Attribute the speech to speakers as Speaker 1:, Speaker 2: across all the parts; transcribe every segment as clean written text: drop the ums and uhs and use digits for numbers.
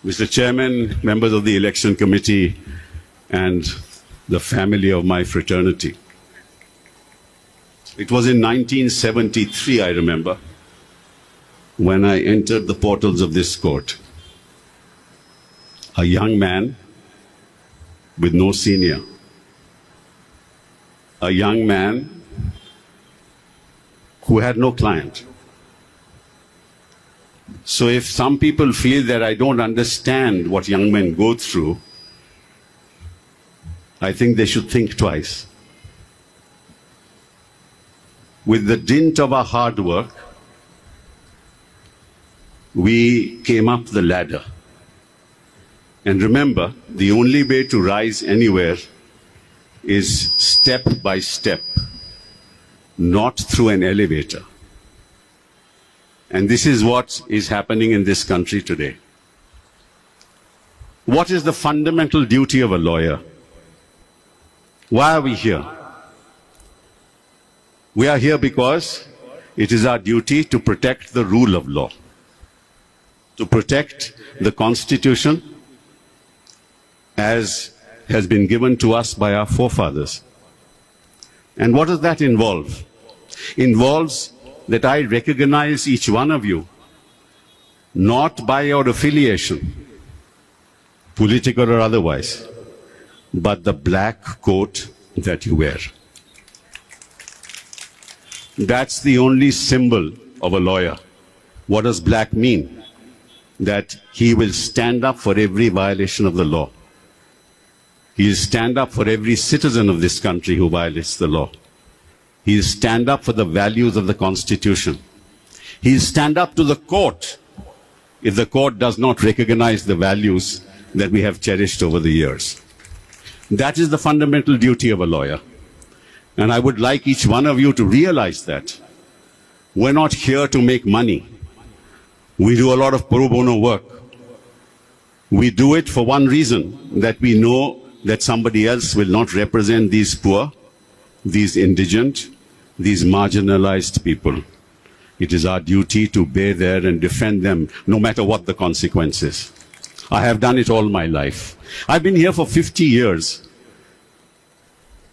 Speaker 1: Mr. Chairman, members of the Election Committee, and the family of my fraternity. It was in 1973, I remember, when I entered the portals of this court. A young man with no senior. A young man who had no client. So if some people feel that I don't understand what young men go through, I think they should think twice. With the dint of our hard work, we came up the ladder. And remember, the only way to rise anywhere is step by step, not through an elevator. And this is what is happening in this country today. What is the fundamental duty of a lawyer? Why are we here? We are here because it is our duty to protect the rule of law, to protect the Constitution as has been given to us by our forefathers. And what does that involve? Involves that I recognize each one of you, not by your affiliation, political or otherwise, but the black coat that you wear. That's the only symbol of a lawyer. What does black mean? That he will stand up for every violation of the law. He will stand up for every citizen of this country who violates the law. He will stand up for the values of the Constitution. He will stand up to the court if the court does not recognize the values that we have cherished over the years. That is the fundamental duty of a lawyer. And I would like each one of you to realize that. We're not here to make money. We do a lot of pro bono work. We do it for one reason, that we know that somebody else will not represent these poor, these indigent, these marginalized people. It is our duty to be there and defend them, no matter what the consequences. I have done it all my life. I've been here for 50 years.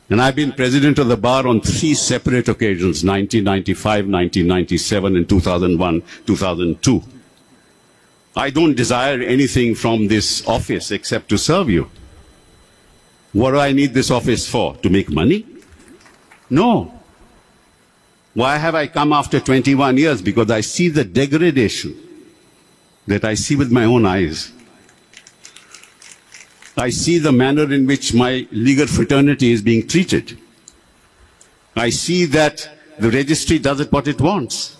Speaker 1: And I've been president of the bar on 3 separate occasions, 1995, 1997, and 2001, 2002. I don't desire anything from this office except to serve you. What do I need this office for? To make money? No. Why have I come after 21 years? Because I see the degradation that I see with my own eyes. I see the manner in which my legal fraternity is being treated. I see that the registry does it what it wants.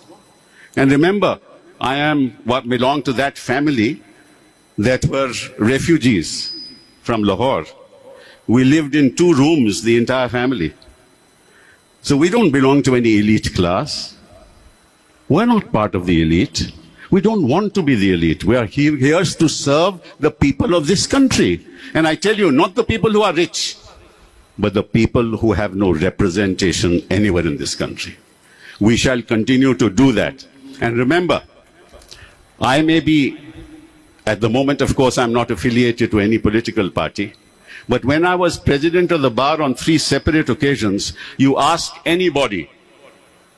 Speaker 1: And remember, I belong to that family that were refugees from Lahore. We lived in 2 rooms, the entire family. So we don't belong to any elite class. We're not part of the elite. We don't want to be the elite. We are here to serve the people of this country. And I tell you, not the people who are rich, but the people who have no representation anywhere in this country. We shall continue to do that. And remember, I may be, at the moment, of course, I'm not affiliated to any political party. But when I was president of the bar on 3 separate occasions, you ask anybody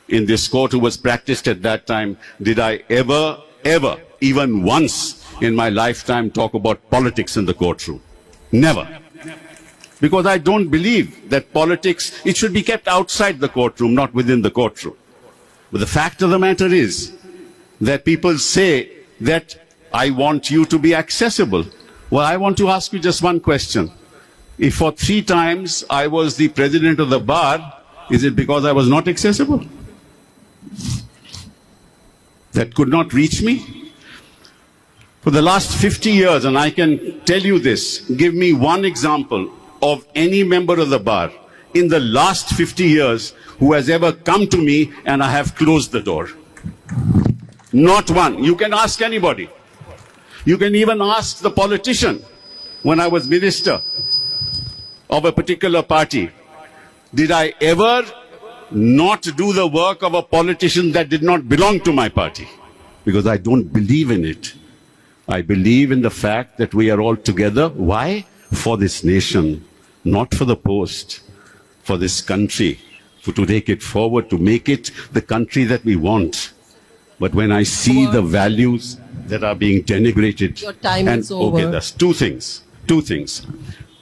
Speaker 1: in this court who was practiced at that time, did I ever, even once in my lifetime talk about politics in the courtroom? Never. Because I don't believe that politics, it should be kept outside the courtroom, not within the courtroom. But the fact of the matter is that people say that I want you to be accessible. Well, I want to ask you just one question. If for 3 times I was the president of the bar, is it because I was not accessible? That could not reach me? For the last 50 years, and I can tell you this, give me one example of any member of the bar in the last 50 years who has ever come to me and I have closed the door. Not one. You can ask anybody. You can even ask the politician. When I was minister of a particular party, did I ever not do the work of a politician that did not belong to my party? Because I don't believe in it. I believe in the fact that we are all together. Why? For this nation, not for the post, for this country, to take it forward, to make it the country that we want. But when I see the values that are being denigrated,
Speaker 2: your time is over.
Speaker 1: Okay, that's two things. Two things.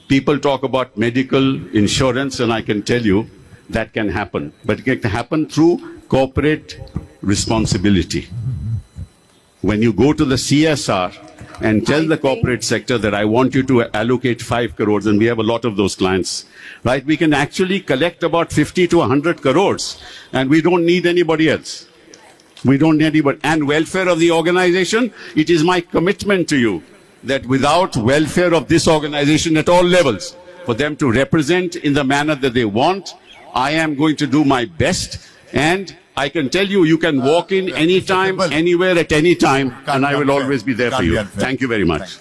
Speaker 1: People talk about medical insurance, and I can tell you that can happen. But it can happen through corporate responsibility. When you go to the CSR and tell the corporate sector that I want you to allocate 5 crores, and we have a lot of those clients, right? We can actually collect about 50 to 100 crores, and we don't need anybody else. We don't need anybody. And welfare of the organization, it is my commitment to you that without welfare of this organization at all levels, for them to represent in the manner that they want, I am going to do my best. And I can tell you, you can walk in anytime, anywhere, at any time, and I will always be there for you. Thank you very much.